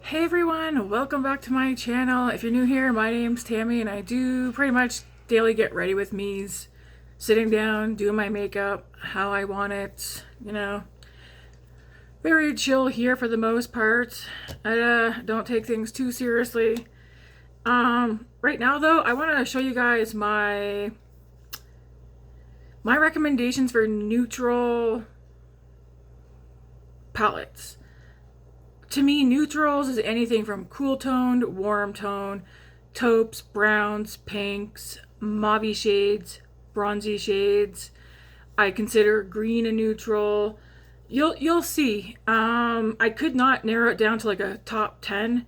Hey everyone, welcome back to my channel. If you're new here, my name's Tammy and I do pretty much daily get ready with me's. Sitting down, doing my makeup, how I want it, Very chill here for the most part. I don't take things too seriously. Right now though, I want to show you guys my recommendations for neutral palettes. To me, neutrals is anything from cool toned, warm tone, taupes, browns, pinks, mauve shades, bronzy shades. I consider green a neutral. You'll see. I could not narrow it down to like a top 10.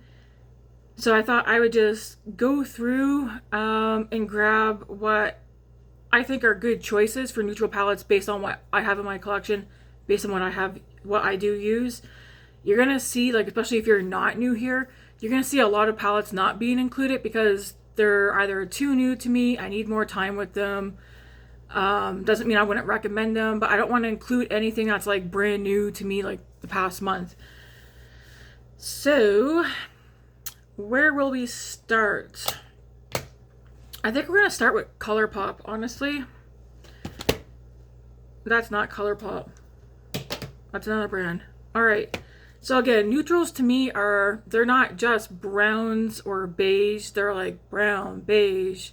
So I thought I would just go through and grab what I think are good choices for neutral palettes based on what I have in my collection, based on what I do use. You're gonna see, like, especially if you're not new here, you're gonna see a lot of palettes not being included because they're either too new to me, I need more time with them. Doesn't mean I wouldn't recommend them, but I don't want to include anything that's like brand new to me, like the past month. So where will we start? I think we're gonna start with ColourPop, honestly. That's not ColourPop. That's another brand. Alright. So again, neutrals to me they're not just browns or beige. They're like brown, beige,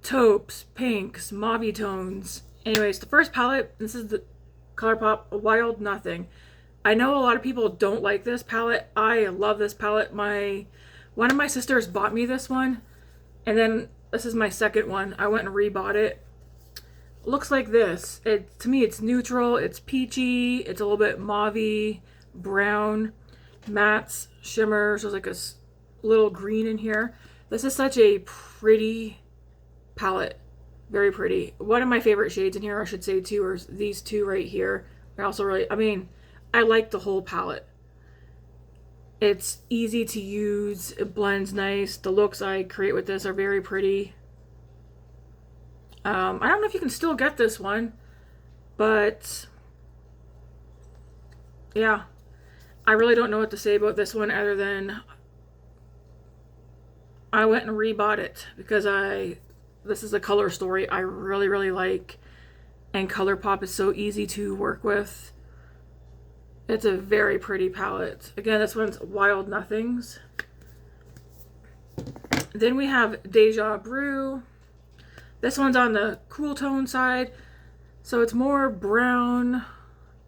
taupes, pinks, mauve tones. Anyways, the first palette, this is the ColourPop Wild Nothing. I know a lot of people don't like this palette. I love this palette. One of my sisters bought me this one, and then this is my second one. I went and rebought it. Looks like this. To me, it's neutral. It's peachy. It's a little bit mauve, brown, mattes, shimmers. There's like a little green in here. This is such a pretty palette. Very pretty. One of my favorite shades in here, I should say, too, are these two right here. I also I like the whole palette. It's easy to use. It blends nice. The looks I create with this are very pretty. I don't know if you can still get this one, but yeah, I really don't know what to say about this one other than I went and rebought it because this is a color story I really, really like, and ColourPop is so easy to work with. It's a very pretty palette. Again, this one's Wild Nothings. Then we have Deja Brew. This one's on the cool tone side, so it's more brown,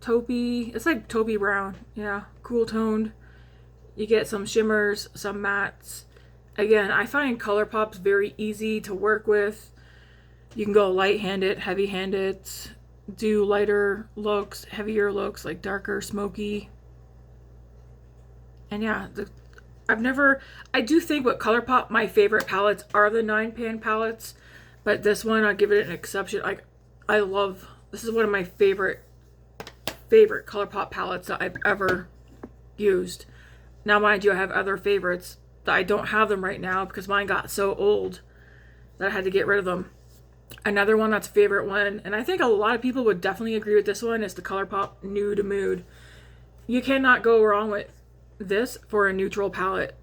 taupey. It's like taupey brown, yeah, cool toned. You get some shimmers, some mattes. Again, I find ColourPop's very easy to work with. You can go light-handed, heavy-handed, do lighter looks, heavier looks, like darker, smoky. And yeah, I do think with ColourPop, my favorite palettes are the 9-pan palettes, but this one, I'll give it an exception. This is one of my favorite ColourPop palettes that I've ever used. Now, mind you, I have other favorites that I don't have them right now because mine got so old that I had to get rid of them. Another one that's a favorite one, and I think a lot of people would definitely agree with this one, is the ColourPop Nude Mood. You cannot go wrong with this for a neutral palette.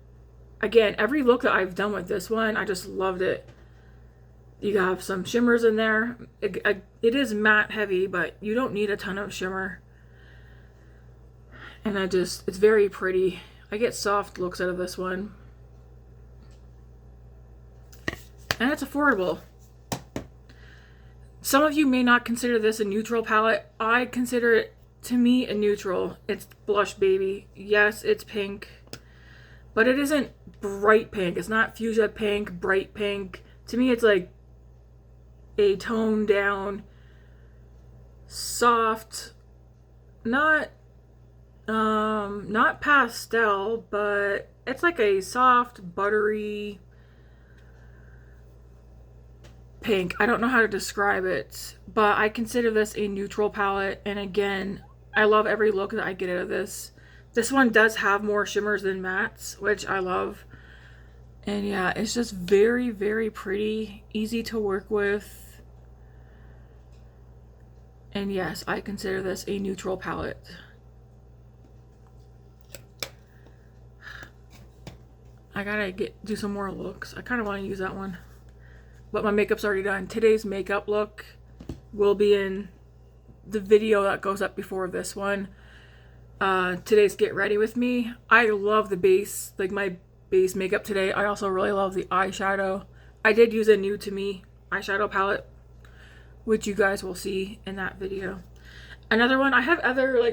Again, every look that I've done with this one, I just loved it. You have some shimmers in there. It is matte heavy, but you don't need a ton of shimmer. And it's very pretty. I get soft looks out of this one. And it's affordable. Some of you may not consider this a neutral palette. I consider it, to me, a neutral. It's Blush Baby. Yes, it's pink, but it isn't bright pink. It's not fuchsia pink, bright pink. To me, it's like a toned down, soft, not pastel, but it's like a soft, buttery pink. I don't know how to describe it, but I consider this a neutral palette, and again, I love every look that I get out of this. This one does have more shimmers than mattes, which I love. And yeah, it's just very, very pretty, easy to work with. And yes, I consider this a neutral palette. I gotta do some more looks. I kind of want to use that one, but my makeup's already done. Today's makeup look will be in the video that goes up before this one. Today's Get Ready With Me. I love the base, like my base makeup today. I also really love the eyeshadow. I did use a new to me eyeshadow palette, which you guys will see in that video. Another one, I have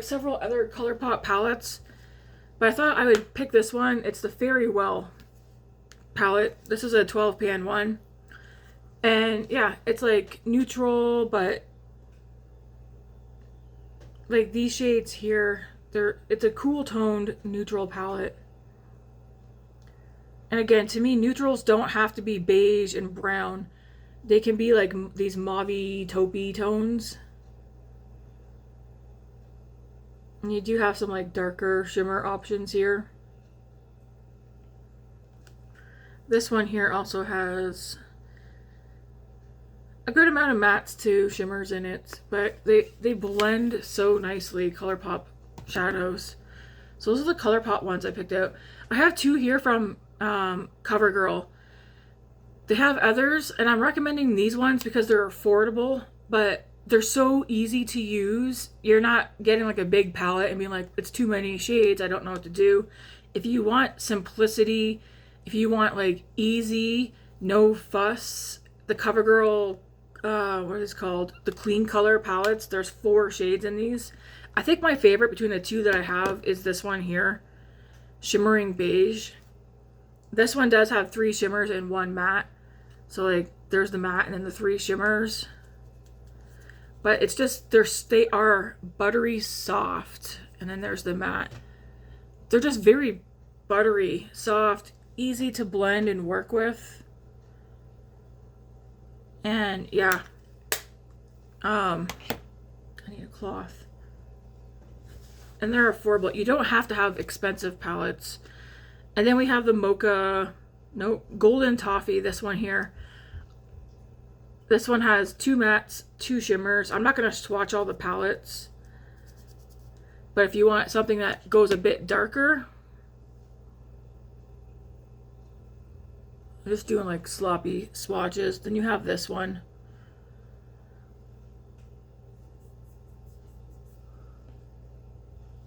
several other ColourPop palettes, but I thought I would pick this one. It's the Very Well palette. This is a 12 pan one. And yeah, it's like neutral, but like these shades here, it's a cool toned neutral palette. And again, to me, neutrals don't have to be beige and brown. They can be like these mauvey taupey tones. And you do have some like darker shimmer options here. This one here also has a good amount of mattes to shimmers in it, but they blend so nicely, ColourPop shadows. So those are the ColourPop ones I picked out. I have two here from CoverGirl. They have others, and I'm recommending these ones because they're affordable, but they're so easy to use. You're not getting like a big palette and being like, it's too many shades, I don't know what to do. If you want simplicity, if you want like easy, no fuss, the CoverGirl, what is it called? The Clean Color palettes. There's 4 shades in these. I think my favorite between the two that I have is this one here, Shimmering Beige. This one does have 3 shimmers and 1 matte. So like there's the matte and then the 3 shimmers. But it's just, they are buttery soft. And then there's the matte. They're just very buttery, soft, easy to blend and work with. And yeah. I need a cloth. And they're affordable. You don't have to have expensive palettes. And then we have the Mocha, Golden Toffee, this one here. This one has 2 mattes, 2 shimmers. I'm not going to swatch all the palettes. But if you want something that goes a bit darker, I'm just doing like sloppy swatches. Then you have this one.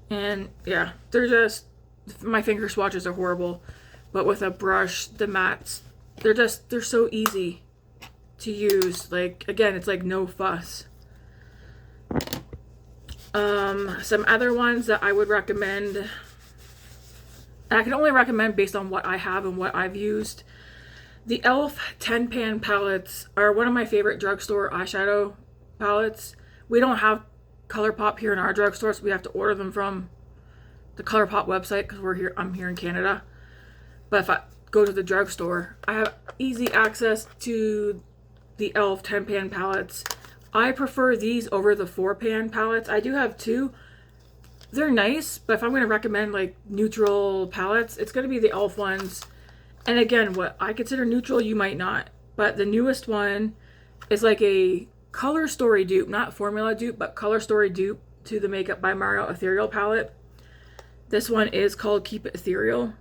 And yeah, they're just, my finger swatches are horrible. But with a brush, the mattes, they're so easy to use. Like, again, it's like no fuss. Some other ones that I would recommend, and I can only recommend based on what I have and what I've used. The E.L.F. 10 pan palettes are one of my favorite drugstore eyeshadow palettes. We don't have ColourPop here in our drugstore, so we have to order them from the ColourPop website because I'm here in Canada. But if I go to the drugstore, I have easy access to the E.L.F. 10 pan palettes. I prefer these over the 4 pan palettes. I do have 2. They're nice, but if I'm going to recommend like neutral palettes, it's going to be the E.L.F. ones. And again, what I consider neutral, you might not. But the newest one is like a Color Story dupe, not formula dupe, but Color Story dupe to the Makeup by Mario Ethereal palette. This one is called Keep It Ethereal.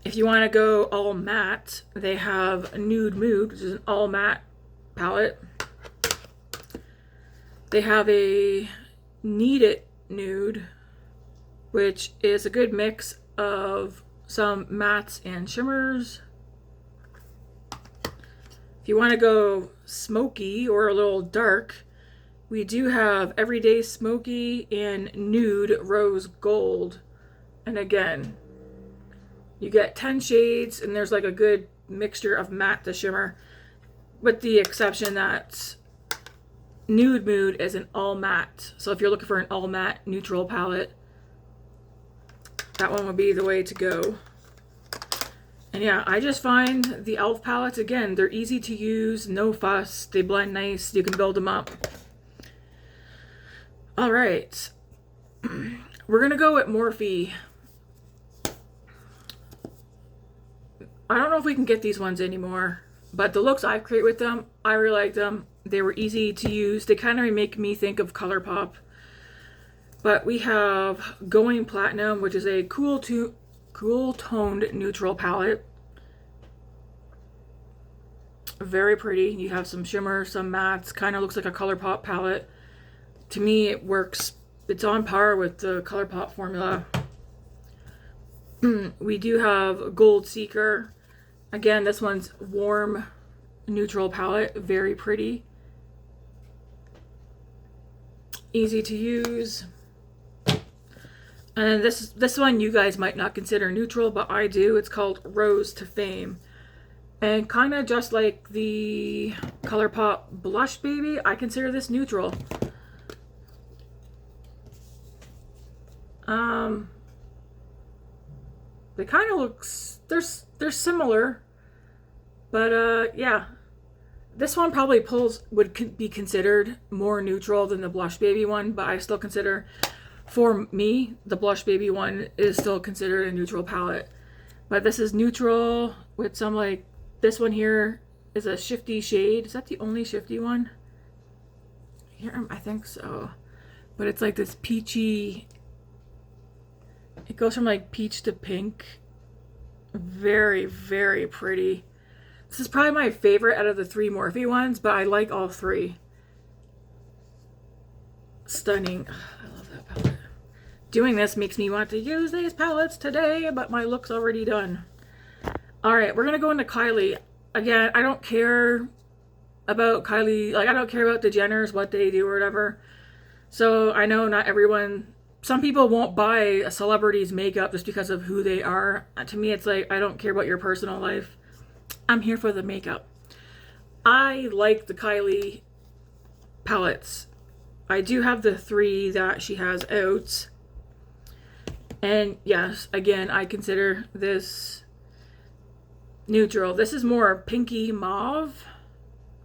If you want to go all matte, they have Nude Mood, which is an all matte palette. They have a Need It Nude, which is a good mix of some mattes and shimmers. If you want to go smoky or a little dark, we do have Everyday Smoky and Nude Rose Gold. And again, you get 10 shades and there's like a good mixture of matte to shimmer, with the exception that Nude Mood is an all matte. So if you're looking for an all matte neutral palette, that one would be the way to go. And yeah, I just find the E.L.F. palettes, again, they're easy to use, no fuss, they blend nice, you can build them up. All right, we're gonna go with Morphe. I don't know if we can get these ones anymore, but the looks I've created with them, I really like them. They were easy to use. They kind of make me think of ColourPop. But we have Going Platinum, which is a cool cool toned neutral palette. Very pretty. You have some shimmer, some mattes. Kind of looks like a ColourPop palette. To me, it works. It's on par with the ColourPop formula. We do have Gold Seeker. Again, this one's warm neutral palette. Very pretty. Easy to use. And this one you guys might not consider neutral, but I do. It's called Rose to Fame. And kind of just like the ColourPop Blush Baby, I consider this neutral. They kind of looks, they're similar, but yeah. This one probably would be considered more neutral than the Blush Baby one, but I still consider, for me, the Blush Baby one is still considered a neutral palette. But this is neutral with some, like, this one here is a shifty shade. Is that the only shifty one? Here, I think so. But it's like this peachy, it goes from like peach to pink. Very, very pretty. This is probably my favorite out of the 3 Morphe ones, but I like all 3. Stunning. I love that palette. Doing this makes me want to use these palettes today, but my look's already done. Alright, we're gonna go into Kylie. Again, I don't care about Kylie, like I don't care about the Jenners, what they do or whatever. So I know not everyone, some people won't buy a celebrity's makeup just because of who they are. To me, it's like, I don't care about your personal life. I'm here for the makeup. I like the Kylie palettes. I do have the 3 that she has out. And yes, again, I consider this neutral. This is more pinky mauve.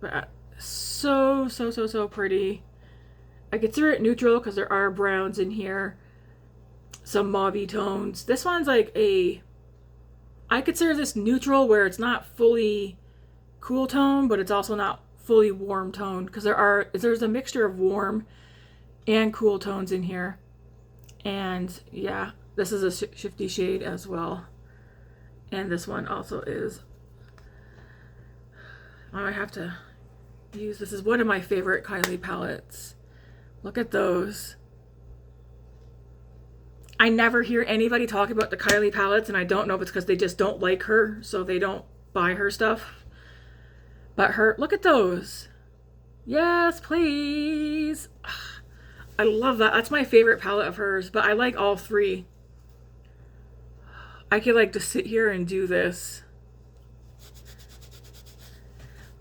But so pretty. I consider it neutral because there are browns in here. Some mauve tones. This one's like I consider this neutral where it's not fully cool tone, but it's also not fully warm tone because there's a mixture of warm and cool tones in here. And yeah, this is a shifty shade as well. And this one also is, I have to use, this is one of my favorite Kylie palettes. Look at those. I never hear anybody talk about the Kylie palettes, and I don't know if it's because they just don't like her, so they don't buy her stuff. But her, look at those. Yes, please. I love that. That's my favorite palette of hers, but I like all 3. I could like just sit here and do this.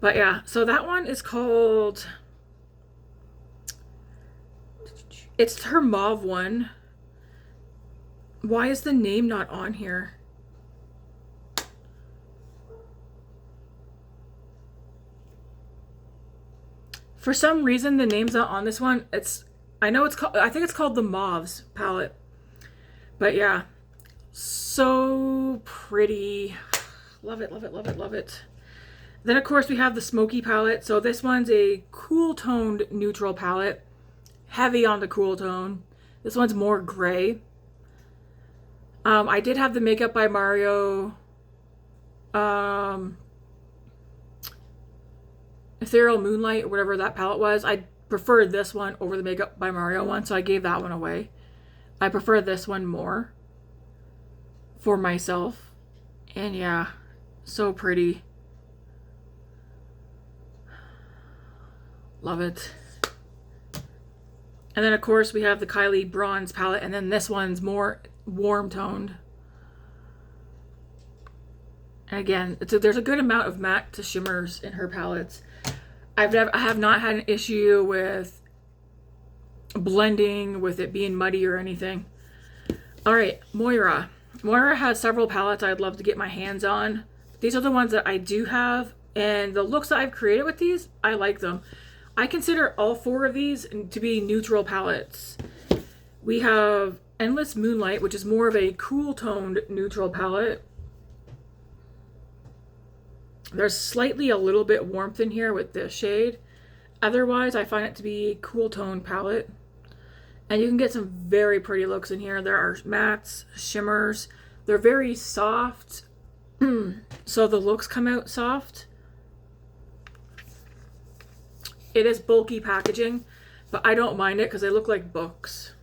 But yeah, so that one is called, it's her mauve one. Why is the name not on here? For some reason, the name's not on this one. I know it's called, I think it's called the Mauves palette. But yeah, so pretty. Love it, love it, love it, love it. Then of course we have the Smoky palette. So this one's a cool toned neutral palette. Heavy on the cool tone. This one's more gray. I did have the Makeup by Mario Ethereal Moonlight or whatever that palette was. I preferred this one over the Makeup by Mario one, so I gave that one away. I prefer this one more for myself. And yeah, so pretty. Love it. And then of course we have the Kylie Bronze palette, and then this one's more warm toned. And again, there's a good amount of matte to shimmers in her palettes. I have not had an issue with blending, with it being muddy or anything. All right, Moira. Moira has several palettes I'd love to get my hands on. These are the ones that I do have, and the looks that I've created with these, I like them. I consider all 4 of these to be neutral palettes. We have Endless Moonlight, which is more of a cool toned neutral palette. There's slightly a little bit warmth in here with this shade. Otherwise, I find it to be a cool toned palette. And you can get some very pretty looks in here. There are mattes, shimmers, They're very soft, so the looks come out soft. It is bulky packaging, but I don't mind it because they look like books.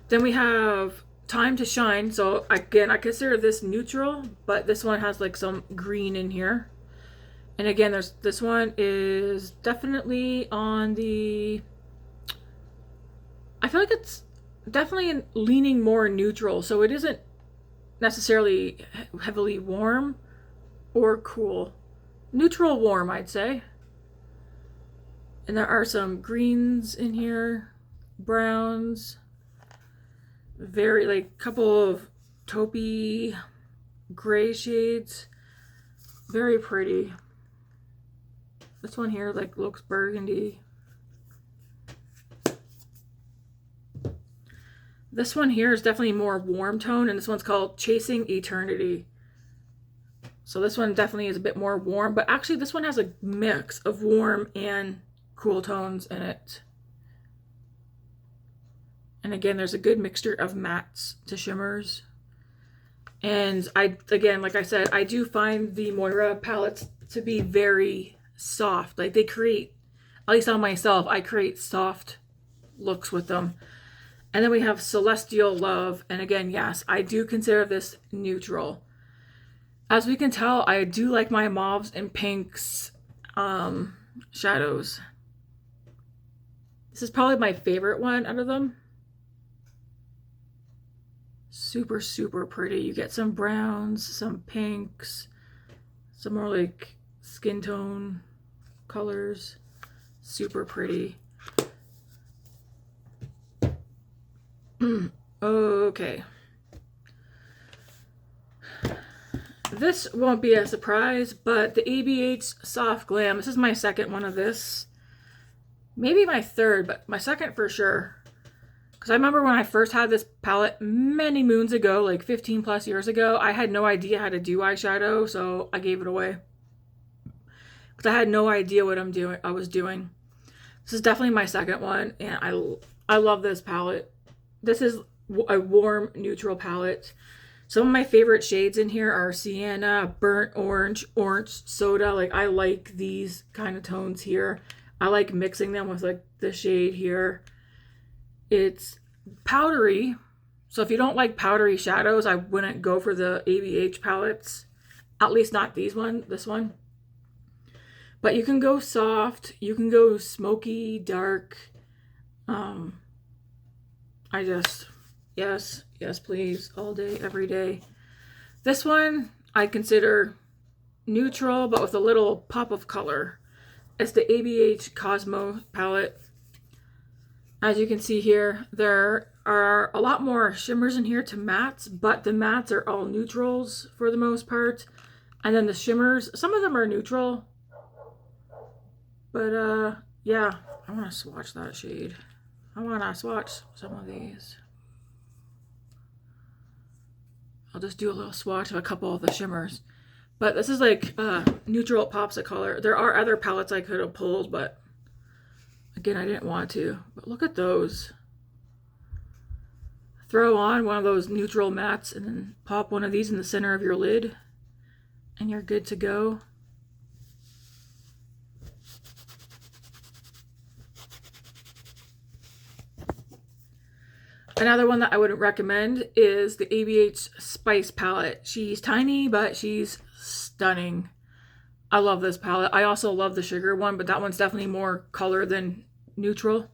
Then we have Time to Shine. So again, I consider this neutral, but this one has like some green in here. And again, this one is definitely on the, I feel like it's definitely leaning more neutral. So it isn't necessarily heavily warm or cool. Neutral warm, I'd say. And there are some greens in here, browns, very like couple of taupey gray shades. Very pretty. This one here like looks burgundy. This one here is definitely more warm tone, and this one's called Chasing Eternity. So this one definitely is a bit more warm, but actually this one has a mix of warm and cool tones in it. And again, there's a good mixture of mattes to shimmers. And again, like I said, I do find the Moira palettes to be very soft. Like they create, at least on myself, I create soft looks with them. And then we have Celestial Love. And again, yes, I do consider this neutral. As we can tell, I do like my mauves and pinks shadows. This is probably my favorite one out of them. Super, super pretty. You get some browns, some pinks, some more like skin tone colors. Super pretty. Okay. This won't be a surprise, but the ABH Soft Glam. This is my second one of this. Maybe my third, but my second for sure. Because I remember when I first had this palette many moons ago, like 15 plus years ago, I had no idea how to do eyeshadow, so I gave it away. Because I had no idea what I was doing. This is definitely my second one, and I love this palette. This is a warm, neutral palette. Some of my favorite shades in here are Sienna, Burnt Orange, Orange Soda. Like, I like these kind of tones here. I like mixing them with like the shade here. It's powdery, so if you don't like powdery shadows, I wouldn't go for the ABH palettes. At least not this one. But you can go soft, you can go smoky, dark. Yes, please, all day, every day. This one I consider neutral, but with a little pop of color. It's the ABH Cosmo palette. As you can see here, there are a lot more shimmers in here to mattes, but the mattes are all neutrals for the most part. And then the shimmers, some of them are neutral. But yeah, I want to swatch that shade. I want to swatch some of these. I'll just do a little swatch of a couple of the shimmers. But this is like neutral pops of color. There are other palettes I could have pulled, but again, I didn't want to. But look at those. Throw on one of those neutral mattes and then pop one of these in the center of your lid, and you're good to go. Another one that I would recommend is the ABH Spice palette. She's tiny, but she's stunning. I love this palette. I also love the sugar one, but that one's definitely more color than neutral.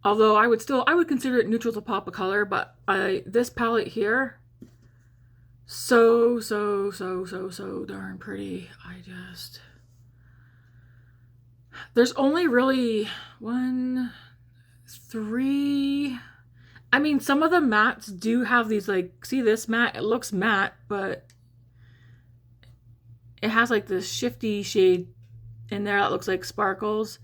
Although I would consider it neutral to pop a color, but this palette here, so darn pretty. There's only really 1, 3. I mean, some of the mattes do have these, like, see this matte? It looks matte, but it has like this shifty shade in there that looks like sparkles.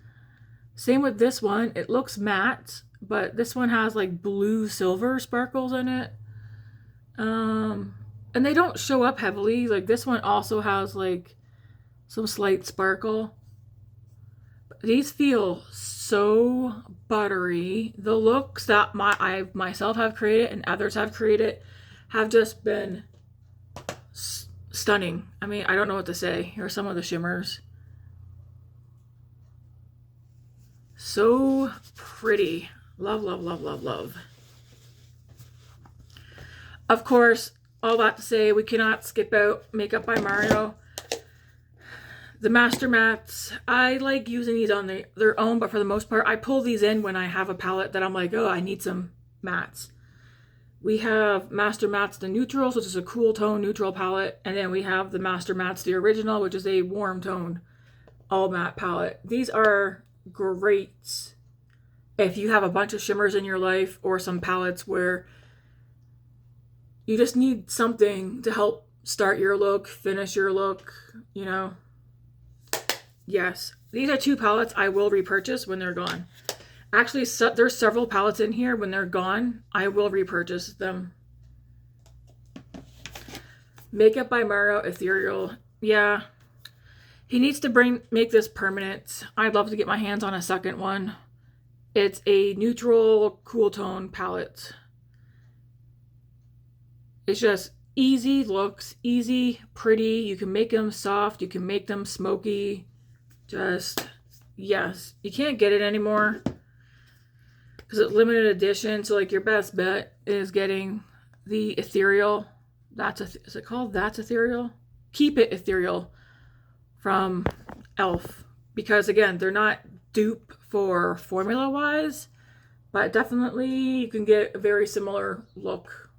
Same with this one. It looks matte, but this one has like blue silver sparkles in it. And they don't show up heavily. Like this one also has like some slight sparkle. These feel so buttery. The looks that I myself have created and others have created have just been stunning. I mean, I don't know what to say. Here are some of the shimmers. So pretty. Love, love, love, love, love. Of course, all that to say, we cannot skip out Makeup by Mario. The Master Mattes, I like using these on their own, but for the most part, I pull these in when I have a palette that I'm like, oh, I need some mattes. We have Master Mattes the Neutrals, which is a cool tone neutral palette. And then we have the Master Mattes the Original, which is a warm tone all matte palette. These are great if you have a bunch of shimmers in your life or some palettes where you just need something to help start your look, finish your look, you know. Yes, these are two palettes I will repurchase when they're gone. Actually, there's several palettes in here. When they're gone, I will repurchase them. Makeup by Mario Ethereal. Yeah, he needs to make this permanent. I'd love to get my hands on a second one. It's a neutral, cool tone palette. It's just easy looks, easy, pretty. You can make them soft. You can make them smoky. Just, yes. You can't get it anymore because it's limited edition. So, like, your best bet is getting the Ethereal. Is it called That's Ethereal? Keep It Ethereal from E.L.F. Because, again, they're not dupe for formula-wise, but definitely you can get a very similar look.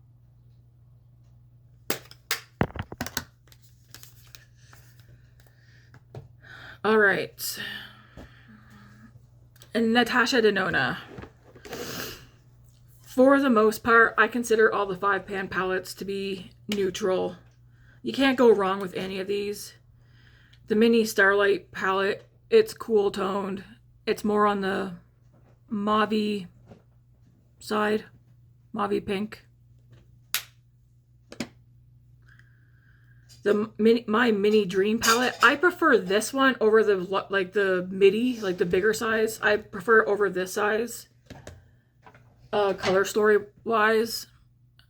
All right. And Natasha Denona. For the most part, I consider all the 5-pan palettes to be neutral. You can't go wrong with any of these. The mini Starlight palette, it's cool toned. It's more on the mauve side, mauve pink. My mini Dream palette, I prefer this one over the midi, like the bigger size. I prefer over this size, color story wise,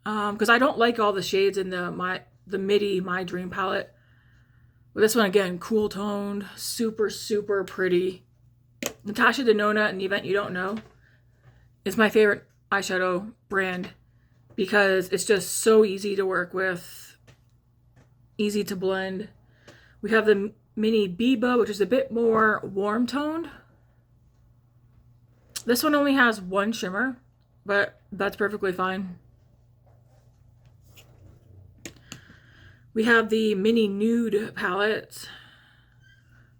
because I don't like all the shades in the midi My Dream palette. But this one, again, cool toned, super, super pretty. Natasha Denona, in the event you don't know, is my favorite eyeshadow brand because it's just so easy to work with, easy to blend. We have the mini Biba, which is a bit more warm toned. This one only has one shimmer, but that's perfectly fine. We have the mini Nude palette.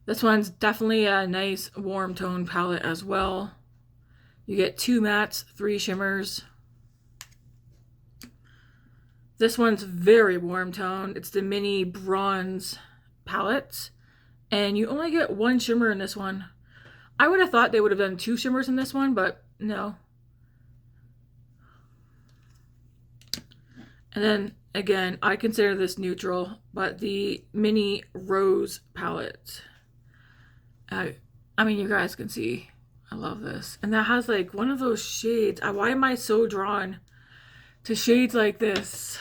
This one's definitely a nice warm tone palette as well. You get 2 mattes, 3 shimmers. This one's very warm tone. It's the mini Bronze palette. And you only get 1 shimmer in this one. I would have thought they would have done 2 shimmers in this one, but no. And then, again, I consider this neutral, but the mini Rose palette. I mean, you guys can see, I love this. And that has like one of those shades. Why am I so drawn to shades like this?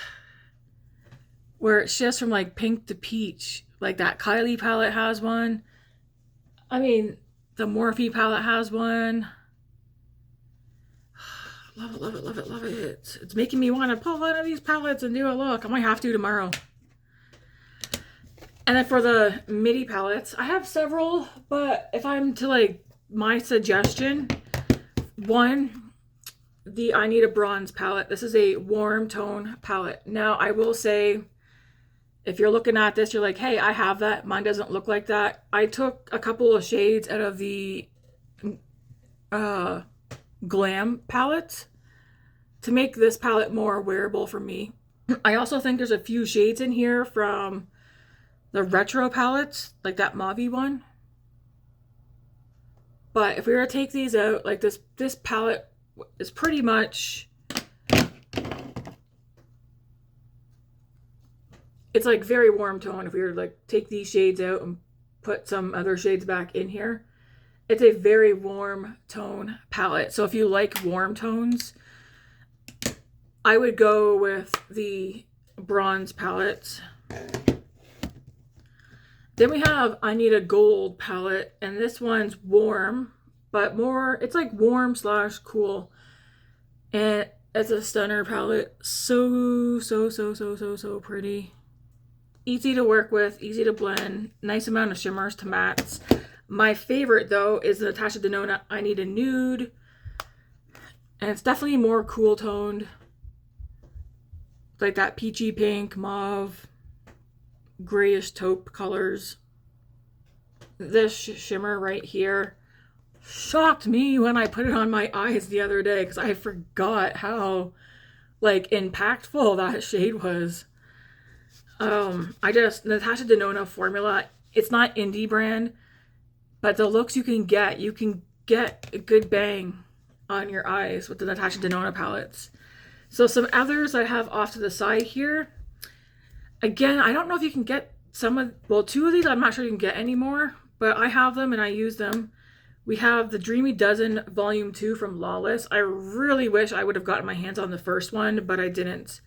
Where it shifts from like pink to peach. Like that Kylie palette has one. I mean, the Morphe palette has one. Love it, love it, love it, love it. It's making me want to pull one of these palettes and do a look. I might have to tomorrow. And then for the midi palettes, I have several, but if I'm to like my suggestion, one, the I Need a Bronze palette. This is a warm tone palette. Now, I will say, if you're looking at this, you're like, hey, I have that. Mine doesn't look like that. I took a couple of shades out of the Glam palette to make this palette more wearable for me. I also think there's a few shades in here from the retro palettes, like that mauve one. But if we were to take these out, like this palette is pretty much, it's like very warm tone. If we were to like take these shades out and put some other shades back in here, It's a very warm tone palette. So if you like warm tones, I would go with the bronze palettes. Then we have I Need a Gold palette, and this one's warm, but more, it's like warm slash cool. And it's a stunner palette. So pretty. Easy to work with, easy to blend, nice amount of shimmers to mattes. My favorite though is the Natasha Denona I Need a Nude. And it's definitely more cool toned. Like that peachy pink, mauve, grayish taupe colors. This shimmer right here shocked me when I put it on my eyes the other day because I forgot how like impactful that shade was. Natasha Denona formula, it's not indie brand, but the looks you can get a good bang on your eyes with the Natasha Denona palettes. So some others I have off to the side here. Again, I don't know if you can get two of these I'm not sure you can get anymore, but I have them and I use them. We have the Dreamy Dozen Volume 2 from Lawless. I really wish I would have gotten my hands on the first one, but I didn't.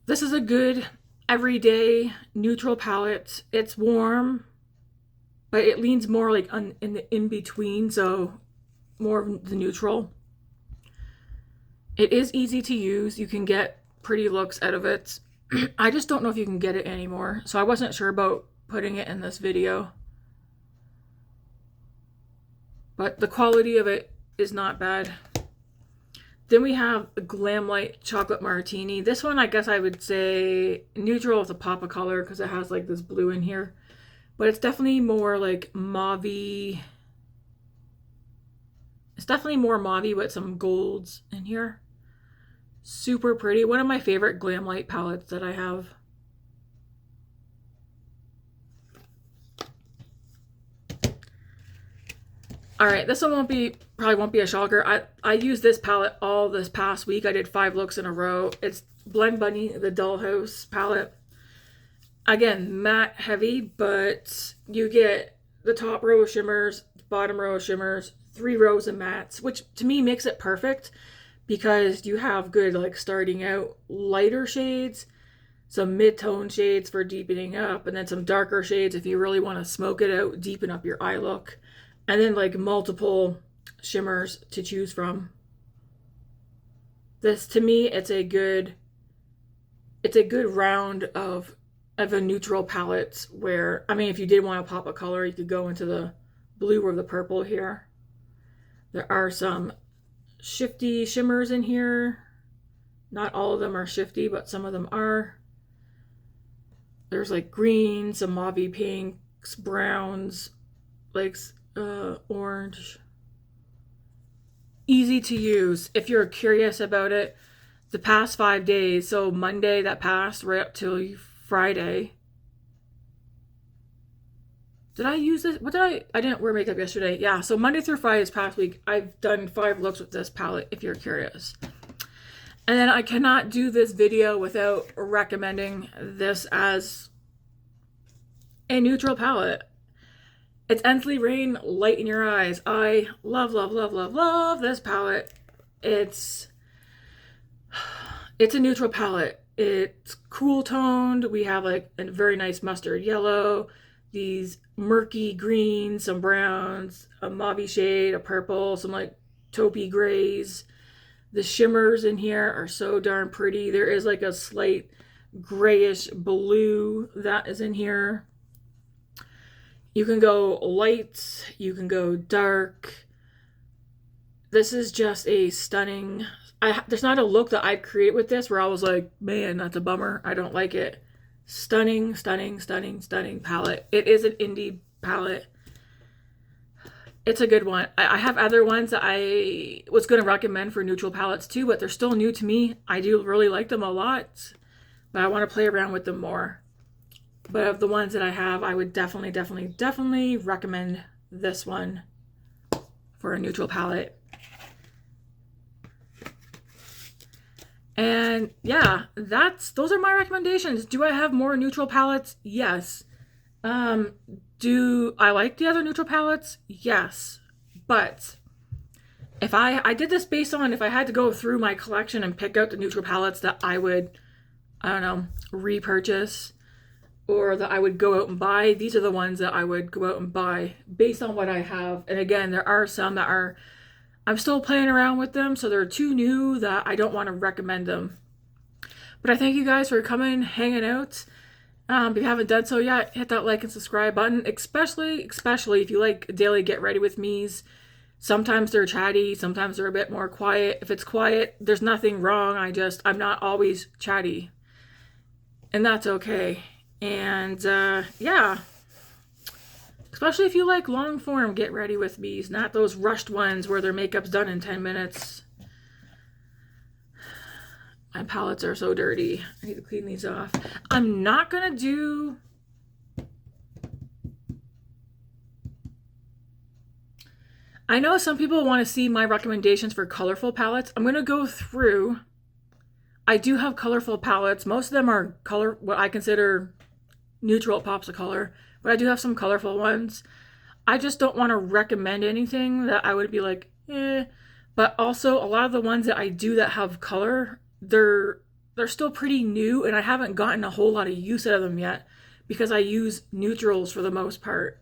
This is a good everyday neutral palette. It's warm, but it leans more like in the in-between, so more of the neutral. It is easy to use. You can get pretty looks out of it. I just don't know if you can get it anymore, so I wasn't sure about putting it in this video. But the quality of it is not bad. Then we have the Glamlight Chocolate Martini. This one, I guess I would say neutral with a pop of color because it has like this blue in here. But it's definitely more like mauve-y. It's definitely more mauve-y with some golds in here. Super pretty. One of my favorite Glamlight palettes that I have. All right, this one probably won't be a shocker. I used this palette all this past week. I did 5 looks in a row. It's Blend Bunny, the Dollhouse palette. Again, matte heavy, but you get the top row of shimmers, bottom row of shimmers, 3 rows of mattes, which to me makes it perfect because you have good like starting out lighter shades, some mid-tone shades for deepening up, and then some darker shades if you really want to smoke it out, deepen up your eye look. And then like multiple shimmers to choose from. This, to me, it's a good round of a neutral palette where, I mean, if you did want to pop a color, you could go into the blue or the purple here. There are some shifty shimmers in here. Not all of them are shifty, but some of them are. There's like green, some mauve pinks, browns, like orange. Easy to use if you're curious about it. The past 5 days, so Monday that passed right up till Friday. Did I use this? I didn't wear makeup yesterday. Yeah, so Monday through Friday this past week, I've done 5 looks with this palette if you're curious. And then I cannot do this video without recommending this as a neutral palette. It's Ensley Rain Light in Your Eyes. I love this palette. It's a neutral palette. It's cool toned. We have like a very nice mustard yellow, these murky greens, some browns, a mauve shade, a purple, some like taupey grays. The shimmers in here are so darn pretty. There is like a slight grayish blue that is in here. You can go light, you can go dark. This is just a stunning, there's not a look that I've created with this where I was like, man, that's a bummer. I don't like it. Stunning palette. It is an indie palette. It's a good one. I have other ones that I was going to recommend for neutral palettes too, but they're still new to me. I do really like them a lot, but I want to play around with them more. But of the ones that I have, I would definitely recommend this one for a neutral palette. And yeah, those are my recommendations. Do I have more neutral palettes? Yes. Um, do I like the other neutral palettes? Yes. But if I did this based on if I had to go through my collection and pick out the neutral palettes that I would, I don't know, repurchase or that I would go out and buy, these are the ones that I would go out and buy based on what I have. And again, there are some that are, I'm still playing around with them, so they're too new that I don't want to recommend them. But I thank you guys for coming, hanging out. If you haven't done so yet, hit that like and subscribe button, especially if you like daily get ready with me's. Sometimes they're chatty, sometimes they're a bit more quiet. If it's quiet, there's nothing wrong. I'm not always chatty. And that's okay. And yeah, especially if you like long form get ready with me's, not those rushed ones where their makeup's done in 10 minutes. My palettes are so dirty. I need to clean these off. I'm not gonna do... I know some people want to see my recommendations for colorful palettes. I'm gonna go through. I do have colorful palettes. Most of them are what I consider neutral pops of color, but I do have some colorful ones. I just don't want to recommend anything that I would be like, eh. But also a lot of the ones that I do that have color, they're still pretty new and I haven't gotten a whole lot of use out of them yet because I use neutrals for the most part.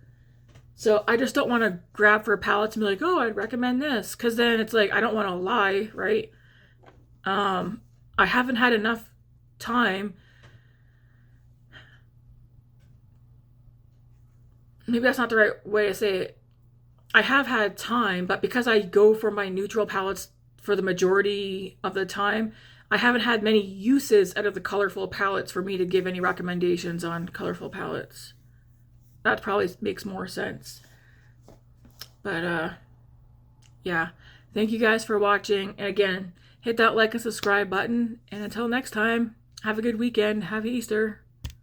So I just don't want to grab for palettes and be like, oh, I'd recommend this, because then it's like I don't want to lie, right? I haven't had enough time. Maybe that's not the right way to say it. I have had time, but because I go for my neutral palettes for the majority of the time, I haven't had many uses out of the colorful palettes for me to give any recommendations on colorful palettes. That probably makes more sense. But yeah, thank you guys for watching. And again, hit that like and subscribe button. And until next time, have a good weekend. Happy Easter.